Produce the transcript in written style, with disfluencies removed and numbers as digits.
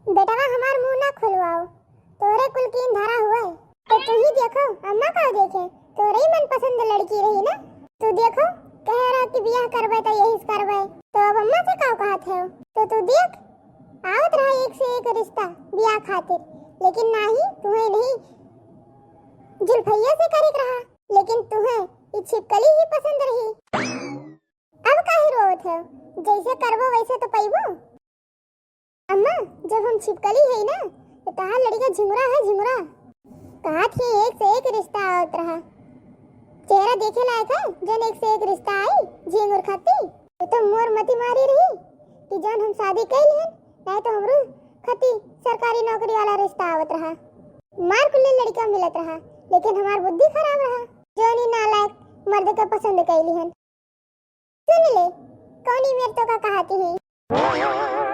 बेटवा हमार मुंह ना खुलवाओ, तोरे कुल की धारा हुआ है तो तू ही देखो, अम्मा का देखे तोरे ही मनपसंद लड़की रही ना। तू देखो कह रहा कि ब्याह करबे तो यही करबे, तो अब अम्मा से का कहत है तो तू देख आवत रहा एक से एक रिश्ता ब्याह खातिर, लेकिन नहीं तुम्हें नहीं जुल्फैया से करिक रहा, लेकिन तुम्हें ये छिपकली ही पसंद रही। अब काहे रोत है, जैसे करबो वैसे तो पैबो। अम्मा जब हम छिपकली है ना तो ताहा लड़का झिंगुरा है झिंगुरा, कहा थी एक से एक रिश्ता आवत रहा, चेहरा देखे लायक है जन एक से एक रिश्ता आई झिंगुर खाती तो मोर मती मारी रही कि जन हम शादी कैली है नहीं तो हमरो खती सरकारी नौकरी वाला रिश्ता आवत रहा, मार कुल्ले लड़का मिलत रहा, लेकिन हमार बुद्धि खराब रहा जोनी नालायक मर्द का पसंद कैली हन। सुन ले कौनी मेरे तो का कहती है।